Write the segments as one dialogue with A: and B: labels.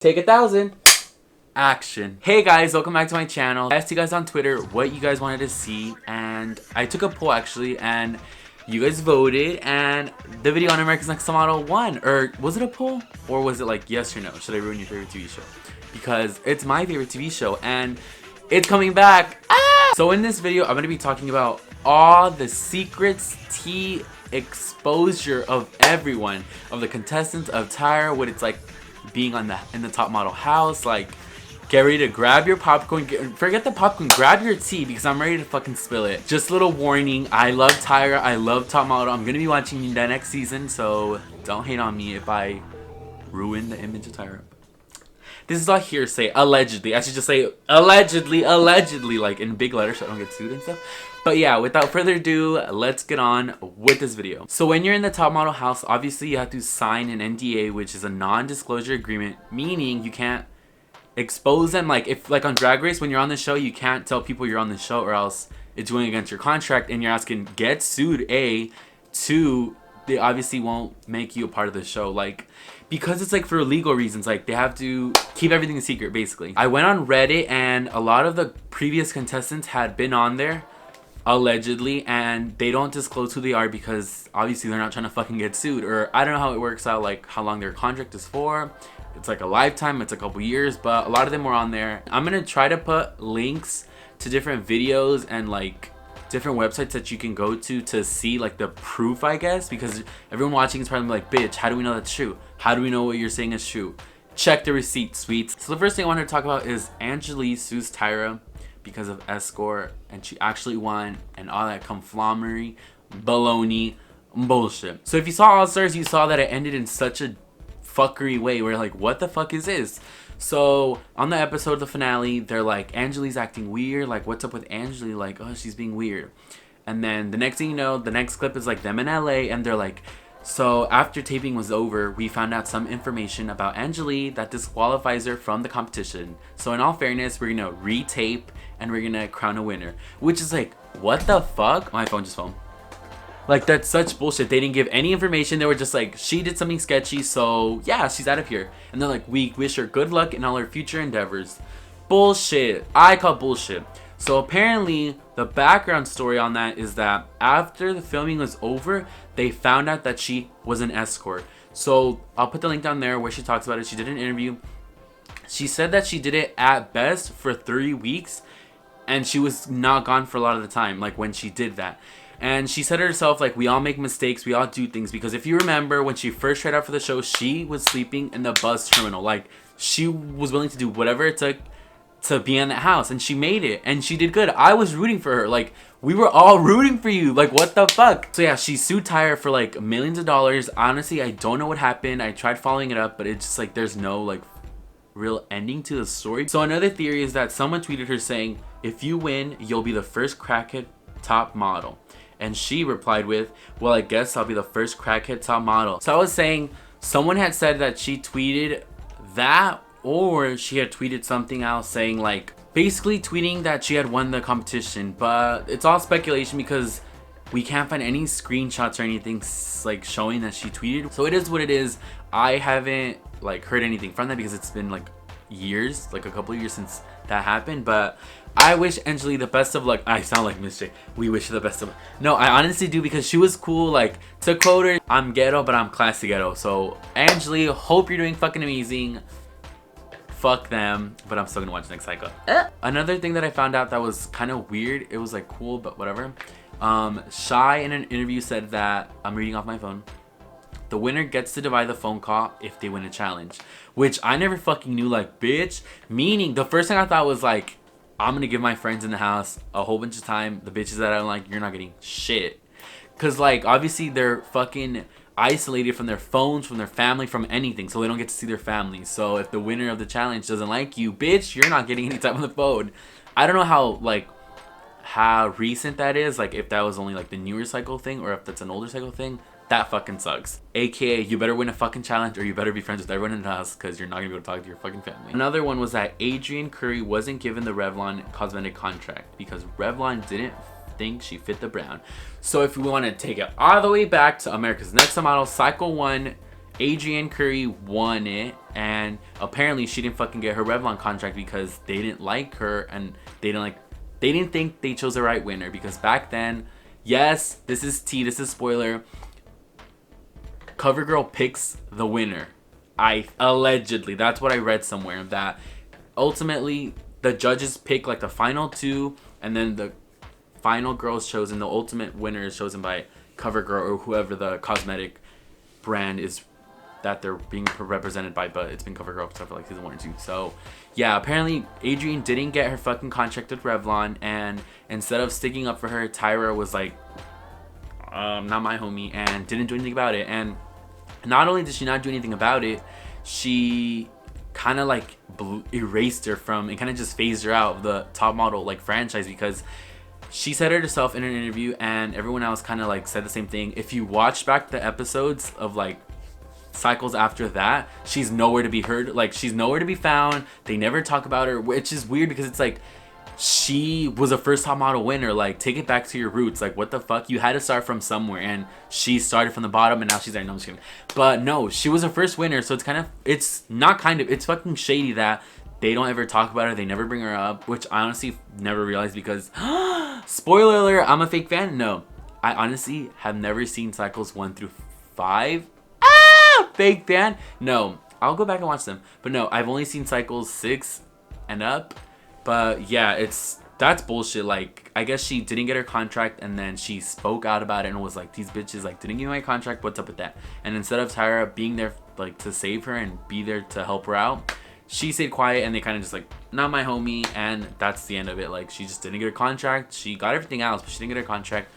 A: Take 1,000. Action. Hey guys, welcome back to my channel. I asked you guys on Twitter what you guys wanted to see, and I took a poll actually, and you guys voted, and the video on America's Next Top Model won. Or was it a poll? Or was it like yes or no? Should I ruin your favorite TV show? Because it's my favorite TV show, and it's coming back. Ah! So in this video, I'm going to be talking about all the secrets, tea, exposure of everyone, of the contestants of Tyra, what it's like being on in the top model house. Like, get ready to grab your popcorn. Forget the popcorn, grab your tea, because I'm ready to fucking spill it. Just a little warning, I love Tyra, I love top model. I'm gonna be watching the next season, so don't hate on me if I ruin the image of Tyra. This is all hearsay, allegedly. I should just say allegedly, like in big letters so I don't get sued and stuff. But yeah, without further ado, let's get on with this video. So when you're in the top model house, obviously you have to sign an NDA, which is a non-disclosure agreement, meaning you can't expose them. Like, if like on Drag Race, when you're on the show, you can't tell people you're on the show, or else it's going against your contract and you're asking get sued. Two, they obviously won't make you a part of the show, like, because it's like for legal reasons, like they have to keep everything a secret basically. I went on Reddit and a lot of the previous contestants had been on there allegedly, and they don't disclose who they are because obviously they're not trying to fucking get sued, or I don't know how it works out, like how long their contract is for. It's like a lifetime, it's a couple years, but a lot of them were on there. I'm gonna try to put links to different videos and like different websites that you can go to see like the proof, I guess, because everyone watching is probably like, bitch, how do we know that's true? How do we know what you're saying is true? Check the receipt, sweets. So the first thing I wanted to talk about is Angelique sues Tyra because of escort, and she actually won, and all that conflamery, baloney, bullshit. So if you saw All Stars, you saw that it ended in such a fuckery way where like, what the fuck is this? So on the episode of the finale, they're like, Angelique's acting weird, like what's up with Angelique, like, oh, she's being weird. And then the next thing you know, the next clip is like them in LA, and they're like, so after taping was over, we found out some information about Angelique that disqualifies her from the competition. So in all fairness, we're gonna retape and we're gonna crown a winner. Which is like, what the fuck? My phone just phoned. Like, that's such bullshit. They didn't give any information. They were just like, she did something sketchy, so yeah, she's out of here. And they're like, we wish her good luck in all her future endeavors. Bullshit. I call bullshit. So apparently, the background story on that is that after the filming was over, they found out that she was an escort. So I'll put the link down there where she talks about it. She did an interview. She said that she did it at best for 3 weeks, and she was not gone for a lot of the time, like when she did that. And she said herself, like, we all make mistakes, we all do things. Because if you remember, when she first tried out for the show, she was sleeping in the bus terminal. Like, she was willing to do whatever it took to be in that house. And she made it. And she did good. I was rooting for her. Like, we were all rooting for you. Like, what the fuck? So yeah, she sued Tyra for, like, millions of dollars. Honestly, I don't know what happened. I tried following it up, but it's just, like, there's no, like, real ending to the story. So another theory is that someone tweeted her saying, if you win, you'll be the first crackhead top model. And she replied with, well, I guess I'll be the first crackhead top model. So I was saying, someone had said that she tweeted that, or she had tweeted something else saying, like, basically tweeting that she had won the competition. But it's all speculation because we can't find any screenshots or anything like showing that she tweeted. So it is what it is. I haven't like heard anything from that because it's been like years, like a couple of years since that happened. But I wish Angelique the best of luck. I sound like Miss J. We wish her the best of luck. No, I honestly do, because she was cool. Like, to quote her, I'm ghetto, but I'm classy ghetto. So Angelique, hope you're doing fucking amazing. Fuck them, but I'm still gonna watch next cycle. Another thing that I found out that was kind of weird, it was like cool, but whatever. Shy in an interview said that, I'm reading off my phone, the winner gets to divide the phone call if they win a challenge. Which I never fucking knew, like, bitch. Meaning, the first thing I thought was like, I'm gonna give my friends in the house a whole bunch of time. The bitches that I don't like, you're not getting shit. Cause like, obviously they're fucking isolated from their phones, from their family, from anything. So they don't get to see their family. So if the winner of the challenge doesn't like you, bitch, you're not getting any time on the phone. I don't know how recent that is. Like, if that was only like the newer cycle thing, or if that's an older cycle thing. That fucking sucks. AKA, you better win a fucking challenge, or you better be friends with everyone in the house, because you're not gonna be able to talk to your fucking family. Another one was that Adrienne Curry wasn't given the Revlon cosmetic contract because Revlon didn't think she fit the brand. So if we want to take it all the way back to America's Next Top Model, Cycle 1, Adrienne Curry won it, and apparently she didn't fucking get her Revlon contract because they didn't like her, and they didn't think they chose the right winner. Because back then, yes, this is spoiler, CoverGirl picks the winner. Allegedly, that's what I read somewhere, that ultimately the judges pick like the final two, and then the final girl is chosen. The ultimate winner is chosen by CoverGirl or whoever the cosmetic brand is that they're being represented by, but it's been CoverGirl except for like season 1 or 2. So yeah, apparently Adrienne didn't get her fucking contract with Revlon, and instead of sticking up for her, Tyra was like, not my homie, and didn't do anything about it. And not only did she not do anything about it, she kind of like erased her from, and kind of just phased her out of the top model like franchise, because she said it herself in an interview, and everyone else kind of like said the same thing. If you watch back the episodes of like cycles after that, she's nowhere to be heard. Like, she's nowhere to be found. They never talk about her, which is weird because it's like, she was a first top model winner. Like, take it back to your roots. Like, what the fuck? You had to start from somewhere, and she started from the bottom, and now she's there. No, I'm just kidding. But no, she was a first winner, so it's fucking shady that they don't ever talk about her. They never bring her up, which I honestly never realized because, spoiler alert, I'm a fake fan. No, I honestly have never seen cycles 1 through 5. Fake fan. No, I'll go back and watch them. But no, I've only seen cycles 6 and up. But yeah, that's bullshit. Like, I guess she didn't get her contract, and then she spoke out about it and was like, these bitches like didn't give me my contract, what's up with that? And instead of Tyra being there like to save her and be there to help her out, she stayed quiet, and they kind of just like, not my homie, and that's the end of it. Like, she just didn't get her contract. She got everything else, but she didn't get her contract,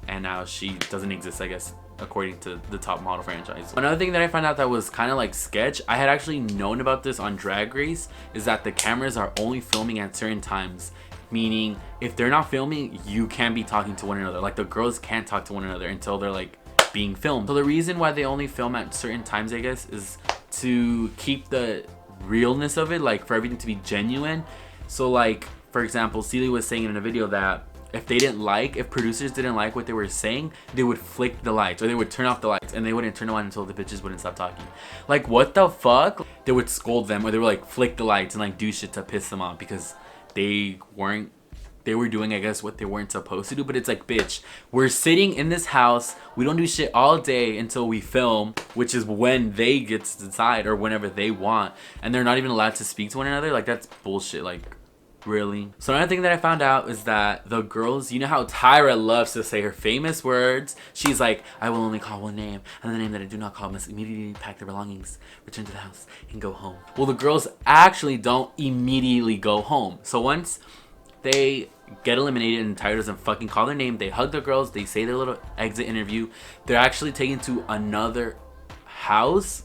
A: and now she doesn't exist, I guess, according to the top model franchise. Another thing that I found out that was kind of like sketch, I had actually known about this on Drag Race, is that the cameras are only filming at certain times. Meaning, if they're not filming, you can't be talking to one another. Like, the girls can't talk to one another until they're like being filmed. So the reason why they only film at certain times, I guess, is to keep the realness of it, like for everything to be genuine. So like, for example, Celia was saying in a video that if producers didn't like what they were saying, they would flick the lights, or they would turn off the lights, and they wouldn't turn them on until the bitches wouldn't stop talking. Like, what the fuck? They would scold them, or they would like flick the lights and like do shit to piss them off because they were doing, I guess, what they weren't supposed to do. But it's like, bitch, we're sitting in this house, we don't do shit all day until we film, which is when they get to decide, or whenever they want, and they're not even allowed to speak to one another. Like, that's bullshit. Like, really? So another thing that I found out is that the girls, you know how Tyra loves to say her famous words? She's like, I will only call one name, and the name that I do not call must immediately pack their belongings, return to the house, and go home. Well, the girls actually don't immediately go home. So once they get eliminated and Tyra doesn't fucking call their name, they hug the girls, they say their little exit interview, they're actually taken to another house.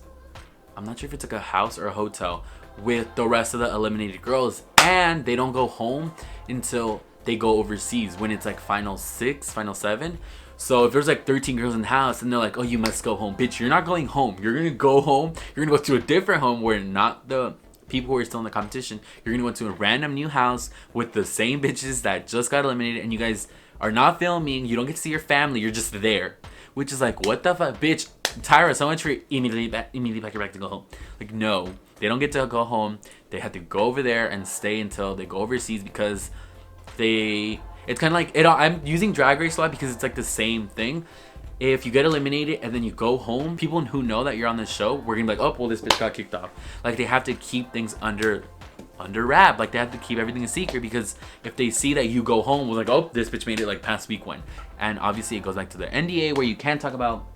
A: I'm not sure if it's like a house or a hotel with the rest of the eliminated girls, and they don't go home until they go overseas, when it's like final 6, final 7. So if there's like 13 girls in the house and they're like, oh, you must go home, bitch, you're not going home. You're gonna go home, you're gonna go to a different home where not the people who are still in the competition. You're gonna go to a random new house with the same bitches that just got eliminated, and you guys are not filming. You don't get to see your family, you're just there. Which is like, what the fuck, bitch? Tyra, so much for immediately pack your bag to go home. Like, no, they don't get to go home. They have to go over there and stay until they go overseas, because it's kind of like it. I'm using Drag Race a lot because it's like the same thing. If you get eliminated and then you go home, people who know that you're on the show, we're gonna be like, oh, well, this bitch got kicked off. Like, they have to keep things under wrap. Like, they have to keep everything a secret, because if they see that you go home, we're like, oh, this bitch made it like past week 1. And obviously it goes back to the NDA where you can't talk about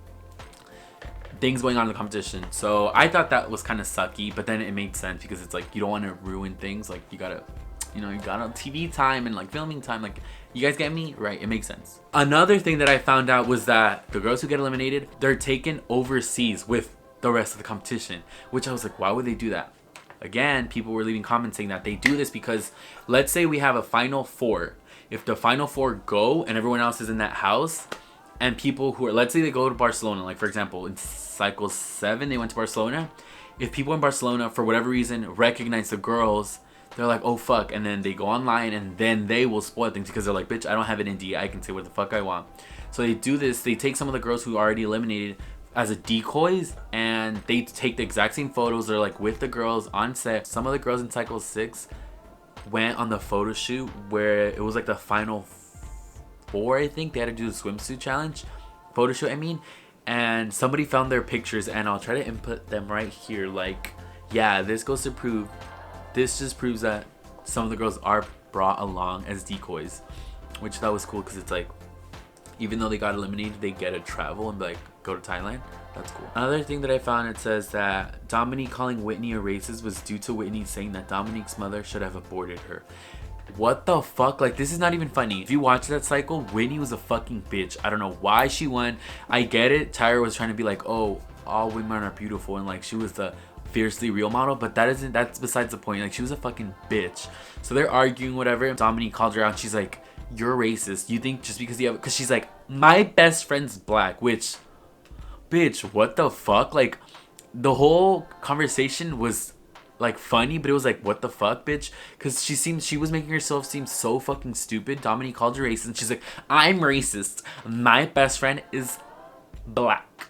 A: things going on in the competition. So I thought that was kind of sucky, but then it made sense because it's like, you don't want to ruin things. Like, you got TV time and like filming time. Like, you guys get me? Right, it makes sense. Another thing that I found out was that the girls who get eliminated, they're taken overseas with the rest of the competition, which I was like, why would they do that? Again, people were leaving comments saying that they do this because, let's say we have a final 4. If the final 4 go and everyone else is in that house, and people who are, let's say they go to Barcelona, like for example in cycle 7 they went to Barcelona. If people in Barcelona for whatever reason recognize the girls, they're like, oh fuck, and then they go online and then they will spoil things because they're like, bitch, I don't have an NDA, I can say what the fuck I want. So they do this, they take some of the girls who are already eliminated as a decoys, and they take the exact same photos. They're like with the girls on set. Some of the girls in Cycle 6 went on the photo shoot where it was like the final 4, I think. They had to do the swimsuit challenge photo shoot, I mean, and somebody found their pictures, and I'll try to input them right here. Like, yeah, this goes to prove, this just proves that some of the girls are brought along as decoys, which that was cool, because it's like, even though they got eliminated, they get to travel and like go to Thailand. That's cool. Another thing that I found, it says that Dominique calling Whitney a racist was due to Whitney saying that Dominique's mother should have aborted her. What the fuck? Like, this is not even funny. If you watch that cycle, Whitney was a fucking bitch. I don't know why she won. I get it. Tyra was trying to be like, oh, all women are beautiful, and like she was the fiercely real model, but that's besides the point. Like, she was a fucking bitch. So they're arguing, whatever. Dominique called her out. She's like, you're racist. You think just because you have, because she's like, my best friend's black, which, bitch, what the fuck? Like, the whole conversation was like funny, but it was like, what the fuck, bitch? Because she was making herself seem so fucking stupid. Dominique called her racist, and she's like, I'm racist. My best friend is black.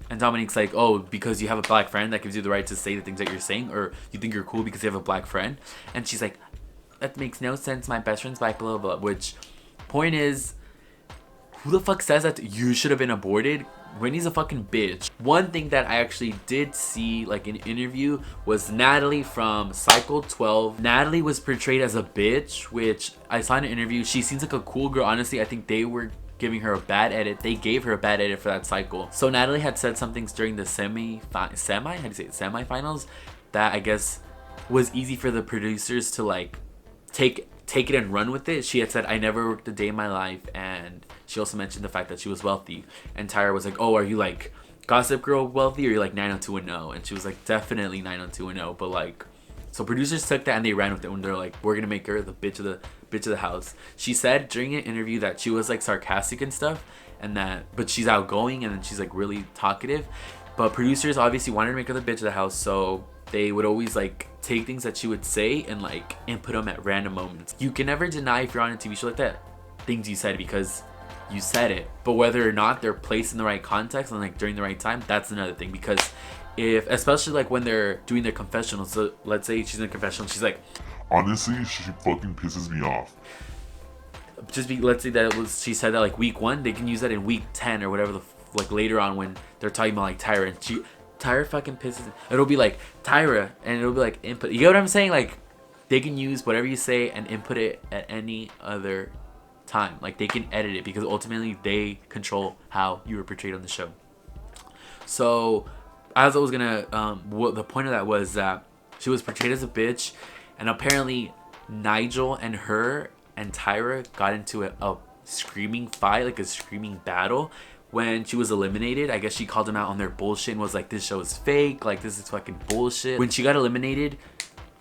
A: And Dominique's like, oh, because you have a black friend, that gives you the right to say the things that you're saying, or you think you're cool because you have a black friend? And she's like, that makes no sense. My best friend's black, blah, blah, blah. Which, point is, who the fuck says that you should have been aborted? Whitney's a fucking bitch. One thing that I actually did see, like, in an interview, was Natalie from Cycle 12. Natalie was portrayed as a bitch, which I saw in an interview. She seems like a cool girl. Honestly, I think they were giving her a bad edit. They gave her a bad edit for that cycle. So Natalie had said some things during the semifinals that I guess was easy for the producers to like take it and run with it. She had said, I never worked a day in my life, and she also mentioned the fact that she was wealthy. And Tyra was like, oh, are you like Gossip Girl wealthy, or are you like 90210? And she was like, definitely 90210. But like, so producers took that and they ran with it when they're like, we're gonna make her the bitch of the house. She said during an interview that she was like sarcastic and stuff, and that, but she's outgoing and then she's like really talkative. But producers obviously wanted to make her the bitch of the house, so they would always like take things that she would say and like input them at random moments. You can never deny, if you're on a TV show like that, things you said, because you said it. But whether or not they're placed in the right context and like during the right time, that's another thing. Because if, especially like when they're doing their confessionals, so let's say she's in a confessional, she's like,
B: honestly, she fucking pisses me off.
A: Let's say that it was, she said that like week 1, they can use that in week 10 or whatever, like later on when they're talking about like Tyra, and Tyra fucking pisses. It'll be like Tyra, and it'll be like input. You get what I'm saying? Like, they can use whatever you say and input it at any other time. Like, they can edit it, because ultimately they control how you were portrayed on the show. So, as I was gonna, the point of that was that she was portrayed as a bitch, and apparently Nigel and her and Tyra got into a screaming fight, like a screaming battle, when she was eliminated. I guess she called them out on their bullshit and was like, this show is fake, like this is fucking bullshit. When she got eliminated,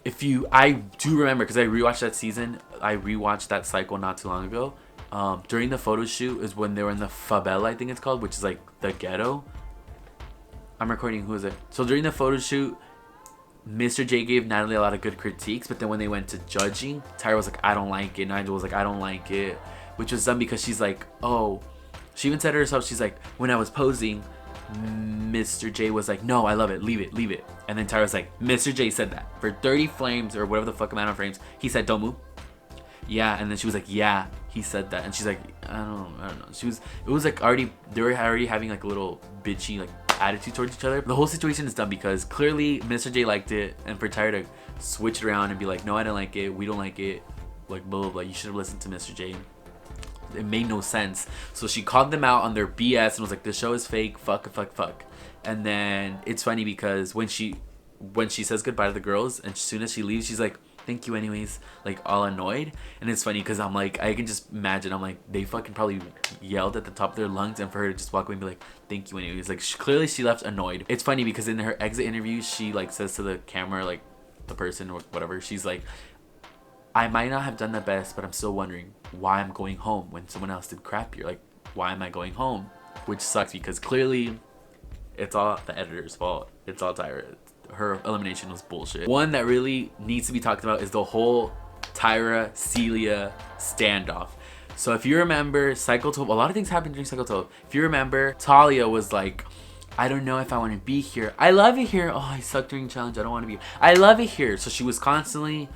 A: I do remember, because I rewatched that season, I rewatched that cycle not too long ago. During the photo shoot is when they were in the favela, I think it's called, which is like the ghetto. I'm recording, who is it? So during the photo shoot, Mr. J gave Natalie a lot of good critiques, but then when they went to judging, Tyra was like, I don't like it. Nigel was like, I don't like it. Which was done because she's like, oh, she even said it herself, she's like, when I was posing, Mr. J was like, no, I love it, leave it, leave it. And then Tyra's like, Mr. J said that. For 30 frames, or whatever the fuck amount of frames, he said, don't move. Yeah, and then she was like, yeah, he said that. And she's like, I don't know. It was like they were already having like a little bitchy like attitude towards each other. The whole situation is done because clearly Mr. J liked it, and for Tyra to switch it around and be like, no, I don't like it, we don't like it, like blah, blah, blah, you should have listened to Mr. J. It made no sense. So she called them out on their BS and was like, the show is fake, fuck. And then it's funny because when she says goodbye to the girls, and as soon as she leaves, she's like, thank you anyways, like all annoyed. And it's funny because I'm like, I can just imagine, I'm like, they fucking probably yelled at the top of their lungs, and for her to just walk away and be like, thank you anyways, like clearly she left annoyed. It's funny because in her exit interview, she like says to the camera, like the person or whatever, she's like, I might not have done the best, but I'm still wondering why I'm going home when someone else did crappier. Like, why am I going home? Which sucks because clearly it's all the editor's fault. It's all Tyra. Her elimination was bullshit. One that really needs to be talked about is the whole Tyra Celia standoff. So if you remember Cycle 12, a lot of things happened during Cycle 12. If you remember, Talia was like, I don't know if I want to be here. I love it here. Oh, I suck during challenge. I don't want to be here. I love it here. So she was constantly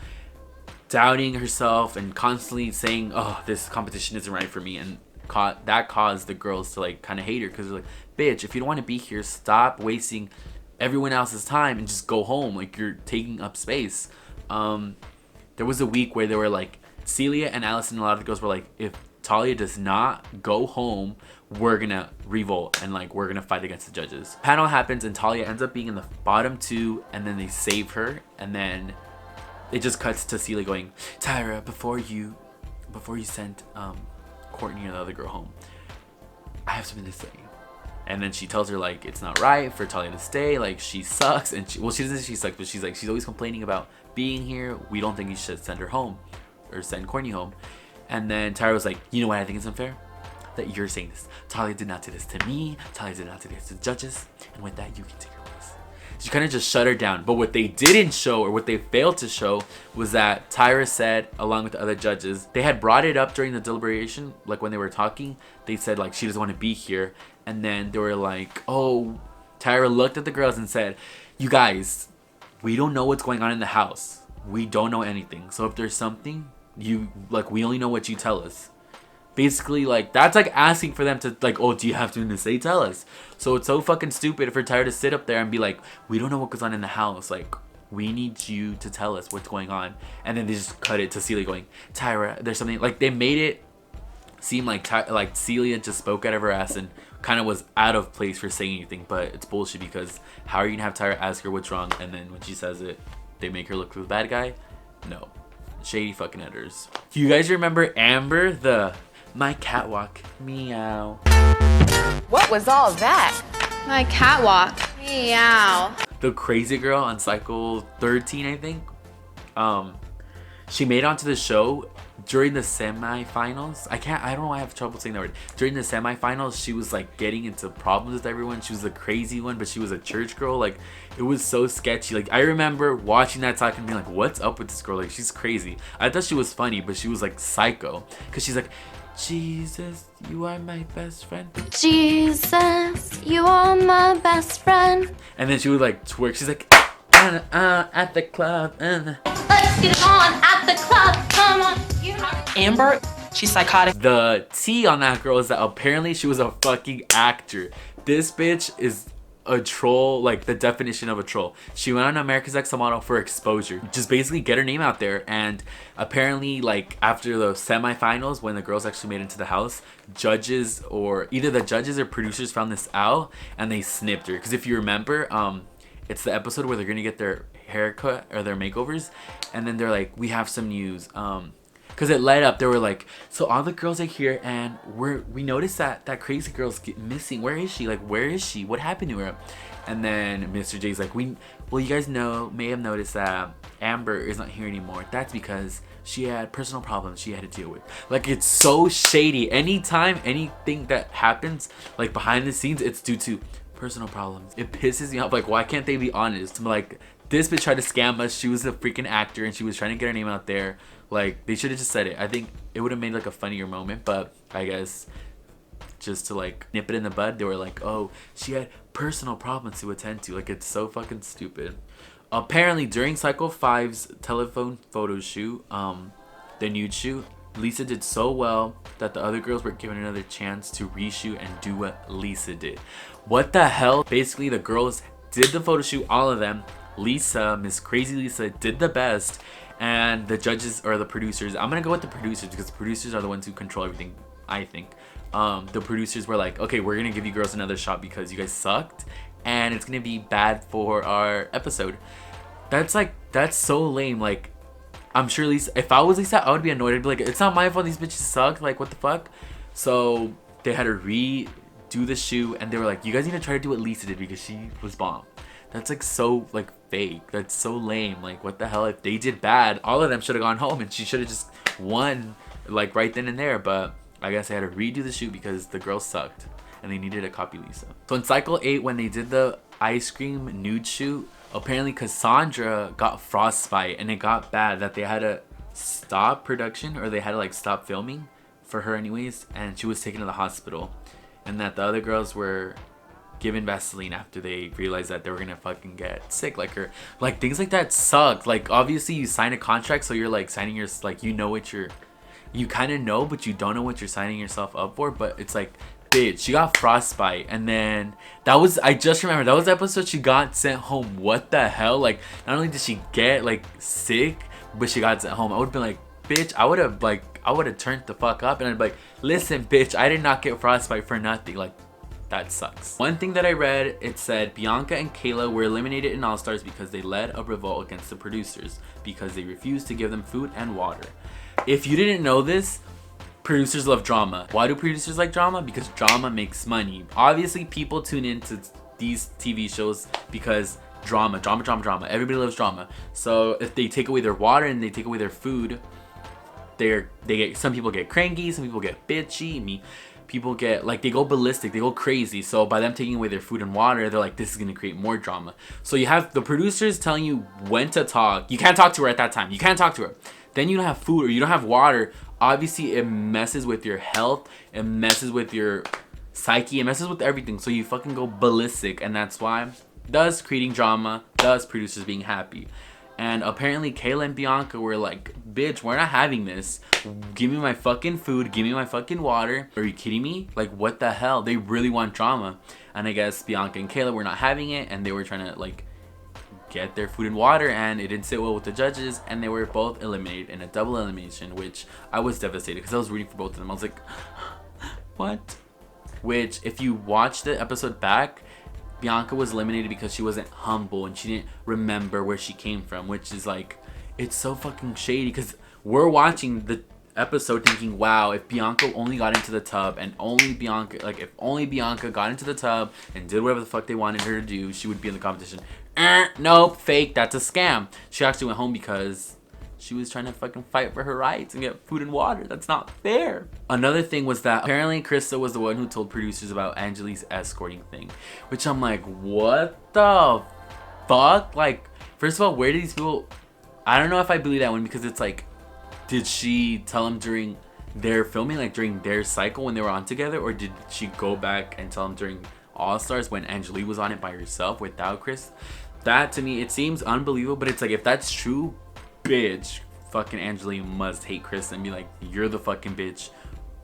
A: doubting herself and constantly saying, oh, this competition isn't right for me. And that caused the girls to like kind of hate her, because they're like, bitch, if you don't want to be here, stop wasting everyone else's time and just go home. Like, you're taking up space. There was a week where they were like, Celia and Alice and a lot of the girls were like, if Talia does not go home, we're gonna revolt and like we're gonna fight against the judges. Panel happens and Talia ends up being in the bottom 2, and then they save her, and then it just cuts to Celia going, Tyra, before you sent Courtney and the other girl home, I have something to say. And then she tells her like it's not right for Talia to stay, like she sucks. And she doesn't say she sucks, but she's like, she's always complaining about being here. We don't think you should send her home or send Courtney home. And then Tyra was like, you know what I think is unfair? That you're saying this. Talia did not do this to me. Talia did not do this to the judges. And with that, you can take her place. She kind of just shut her down. But what they didn't show, or what they failed to show, was that Tyra said, along with the other judges, they had brought it up during the deliberation, like when they were talking. They said like she doesn't want to be here. And then they were like, oh, Tyra looked at the girls and said, you guys, we don't know what's going on in the house. We don't know anything. So if there's something, we only know what you tell us. Basically, like, that's like asking for them to like, oh, do you have something to say? Tell us. So it's so fucking stupid for Tyra to sit up there and be like, we don't know what goes on in the house. Like, we need you to tell us what's going on. And then they just cut it to Celia going, Tyra, there's something. Like, they made it seem like Celia just spoke out of her ass and kind of was out of place for saying anything. But it's bullshit, because how are you gonna have Tyra ask her what's wrong, and then when she says it, they make her look like the bad guy? No. Shady fucking editors. Do you guys remember Amber, the my catwalk meow?
C: What was all that?
D: My catwalk meow.
A: The crazy girl on cycle 13, I think. She made it onto the show during the semifinals. I don't know why I have trouble saying that word. During the semifinals, she was like getting into problems with everyone. She was the crazy one, but she was a church girl. Like, it was so sketchy. Like, I remember watching that talk and being like, what's up with this girl? Like, she's crazy. I thought she was funny, but she was like psycho, because she's like, Jesus, you are my best friend.
D: Jesus, you are my best friend.
A: And then she would like twerk. She's like, at the club.
D: Let's get it on at the club. Come on.
C: Amber, she's psychotic.
A: The T on that girl is that apparently she was a fucking actor. This bitch is a troll, like the definition of a troll. She went on America's Next Top Model for exposure, just basically get her name out there. And apparently, like, after the semifinals, when the girls actually made it into the house, judges, or either the judges or producers, found this out and they snipped her. Because if you remember, it's the episode where they're gonna get their haircut or their makeovers, and then they're like, we have some news. Because it led up, they were like, so all the girls are here, and we noticed that crazy girl's missing. Where is she? Like, where is she? What happened to her? And then Mr. J's like, well, you guys may have noticed that Amber is not here anymore. That's because she had personal problems she had to deal with. Like, it's so shady. Anytime anything that happens, like behind the scenes, it's due to personal problems. It pisses me off. Like, why can't they be honest? Like, this bitch tried to scam us. She was a freaking actor, and she was trying to get her name out there. Like, they should have just said it. I think it would have made like a funnier moment, but I guess just to like nip it in the bud, they were like, oh, she had personal problems to attend to. Like, it's so fucking stupid. Apparently, during Cycle 5's telephone photo shoot, the nude shoot, Lisa did so well that the other girls were given another chance to reshoot and do what Lisa did. What the hell? Basically, the girls did the photo shoot, all of them. Lisa, Miss Crazy Lisa, did the best. And the judges, or the producers, I'm gonna go with the producers, because the producers are the ones who control everything, I think. The producers were like, okay, we're gonna give you girls another shot because you guys sucked, and it's gonna be bad for our episode. That's so lame. Like, I'm sure Lisa, if I was Lisa, I would be annoyed. I'd be like, it's not my fault these bitches suck. Like, what the fuck? So they had to redo the shoot, and they were like, you guys need to try to do what Lisa did because she was bomb. That's like so like fake. That's so lame. Like, what the hell? If they did bad, all of them should have gone home, and she should have just won like right then and there. But I guess they had to redo the shoot because the girls sucked and they needed to copy Lisa. So in Cycle 8, when they did the ice cream nude shoot, apparently Cassandra got frostbite, and it got bad that they had to stop production, or they had to like stop filming for her anyways, and she was taken to the hospital, and that the other girls were given Vaseline after they realized that they were gonna fucking get sick. Like her, like things like that suck. Like obviously you sign a contract, so you're like signing your, like you know what you're, you kind of know, but you don't know what you're signing yourself up for. But it's like, bitch, she got frostbite, and then that was, I just remember that was the episode she got sent home. What the hell? Like not only did she get like sick, but she got sent home. I would have been like, bitch, I would have turned the fuck up, and I'd be like, listen, bitch, I did not get frostbite for nothing. Like that sucks. One thing that I read, it said Bianca and Kayla were eliminated in All Stars because they led a revolt against the producers because they refused to give them food and water. If you didn't know this, producers love drama. Why do producers like drama? Because drama makes money. Obviously, people tune into these TV shows because drama. Everybody loves drama. So if they take away their water and they take away their food, some people get cranky, some people get bitchy. People get like, they go ballistic, they go crazy. So by them taking away their food and water, they're like, this is gonna create more drama. So you have the producers telling you when to talk. You can't talk to her at that time. You can't talk to her. Then you don't have food or you don't have water. Obviously it messes with your health, it messes with your psyche, it messes with everything. So you fucking go ballistic, and that's why, thus creating drama, thus producers being happy. And apparently Kayla and Bianca were like, bitch, we're not having this. Give me my fucking food, give me my fucking water. Are you kidding me? Like what the hell? They really want drama. And I guess Bianca and Kayla were not having it, and they were trying to like get their food and water, and it didn't sit well with the judges, and they were both eliminated in a double elimination, which I was devastated because I was rooting for both of them. I was like, what? Which, if you watch the episode back, Bianca was eliminated because she wasn't humble and she didn't remember where she came from, which is like, it's so fucking shady because we're watching the episode thinking, wow, if Bianca only got into the tub and only Bianca, like if only Bianca got into the tub and did whatever the fuck they wanted her to do, she would be in the competition. Nope, fake, that's a scam. She actually went home because she was trying to fucking fight for her rights and get food and water. That's not fair. Another thing was that apparently Krista was the one who told producers about Angelique's escorting thing, which I'm like, what the fuck? Like, first of all, where did these people, I don't know if I believe that one, because it's like, did she tell them during their filming, like during their cycle when they were on together, or did she go back and tell them during All Stars when Angelique was on it by herself without Chris? That to me, it seems unbelievable, but it's like, if that's true, bitch, fucking Angelique must hate Chris and be like, you're the fucking bitch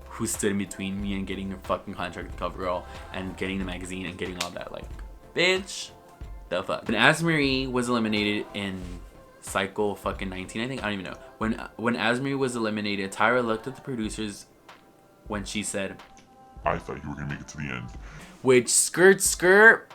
A: who stood in between me and getting your fucking contract with CoverGirl and getting the magazine and getting all that. Like, bitch, the fuck. When Asmarie was eliminated in cycle fucking 19, I think, I don't even know. When Asmarie was eliminated, Tyra looked at the producers when she said,
B: I thought you were gonna make it to the end.
A: Which, skirt,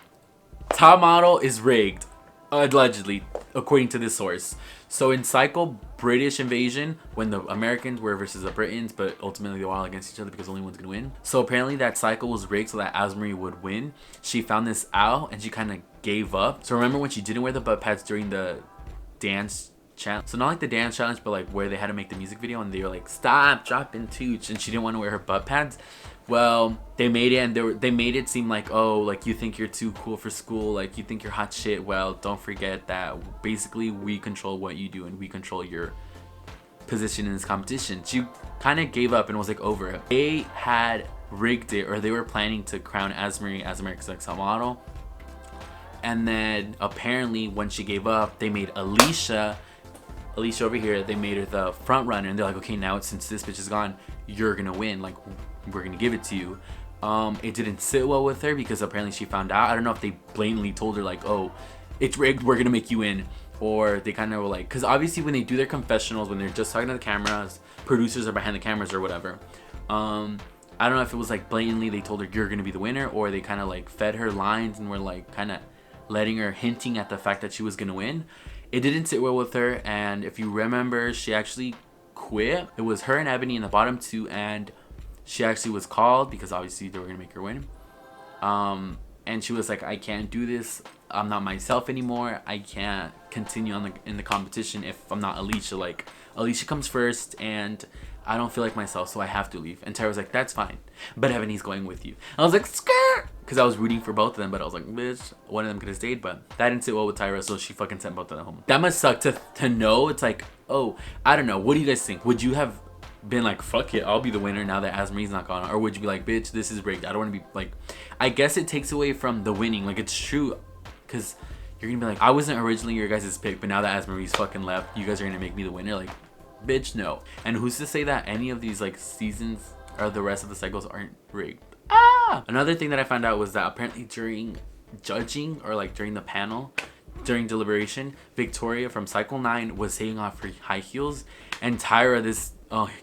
A: top model is rigged. Allegedly, according to this source. So in cycle British invasion, when the Americans were versus the Britons, but ultimately they were all against each other because only one's gonna win. So apparently that cycle was rigged so that Asmarie would win. She found this out and she kind of gave up. So remember when she didn't wear the butt pads during the dance challenge? So not like the dance challenge, but like where they had to make the music video and they were like, stop, drop in tooch, and she didn't want to wear her butt pads. Well, they made it, and they made it seem like, oh, like you think you're too cool for school, like you think you're hot shit. Well, don't forget that basically we control what you do and we control your position in this competition. She kind of gave up and was like over it. They had rigged it, or they were planning to crown Asmarie as America's Next Top Model. And then apparently when she gave up, they made Alicia over here, they made her the front runner, and they're like, okay, now since this bitch is gone, you're gonna win, like we're gonna give it to you. It didn't sit well with her because apparently she found out. I don't know if they blatantly told her like, oh, it's rigged, we're gonna make you in, or they kind of were like, because obviously when they do their confessionals, when they're just talking to the cameras, producers are behind the cameras or whatever. I don't know if it was like blatantly they told her you're gonna be the winner, or they kind of like fed her lines and were like kind of letting her, hinting at the fact that she was gonna win. It didn't sit well with her, and if you remember, she actually quit. It was her and Ebony in the bottom two, and she actually was called because obviously they were gonna make her win. And she was like, I can't do this. I'm not myself anymore. I can't continue in the competition if I'm not Alicia. Like, Alicia comes first, and I don't feel like myself, so I have to leave. And Tyra was like, that's fine, but Ebony's going with you. And I was like, skirt, because I was rooting for both of them, but I was like, bitch, one of them could have stayed, but that didn't sit well with Tyra, so she fucking sent both of them home. That must suck to know. It's like, oh, I don't know. What do you guys think? Would you have been like, fuck it, I'll be the winner now that Asmarie's not gone? Or would you be like, bitch, this is rigged, I don't want to be like, I guess it takes away from the winning. Like, it's true, because you're gonna be like, I wasn't originally your guys' pick, but now that Asmarie's fucking left, you guys are gonna make me the winner. Like, bitch, no. And who's to say that any of these like seasons or the rest of the cycles aren't rigged? Another thing that I found out was that apparently during judging, or like during the panel, during deliberation, Victoria from Cycle 9 was taking off her high heels, and Tyra, this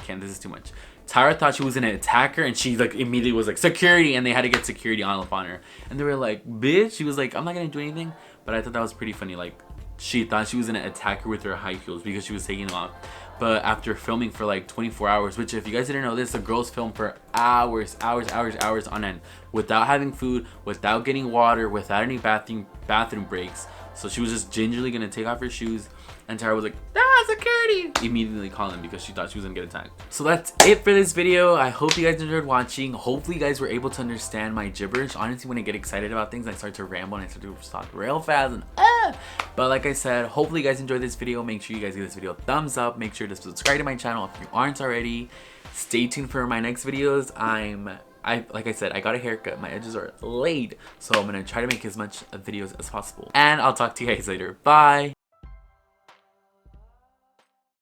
A: is too much. Tyra thought she was gonna attack her, and she like immediately was like, security, and they had to get security on her. And they were like, bitch, she was like, I'm not gonna do anything. But I thought that was pretty funny. Like, she thought she was gonna attack her with her high heels because she was taking them off. But after filming for like 24 hours, which if you guys didn't know this, the girls filmed for hours on end, without having food, without getting water, without any bathroom breaks. So she was just gingerly gonna take off her shoes, and Tyra was like, security, immediately calling because she thought she was gonna get attacked. So that's it for this video. I hope you guys enjoyed watching. Hopefully you guys were able to understand my gibberish. Honestly, when I get excited about things, I start to ramble and I start to talk real fast, and but like I said, hopefully you guys enjoyed this video. Make sure you guys give this video a thumbs up. Make sure to subscribe to my channel if you aren't already. Stay tuned for my next videos. Like I said, I got a haircut. My edges are laid, so I'm gonna try to make as much videos as possible. And I'll talk to you guys later. Bye.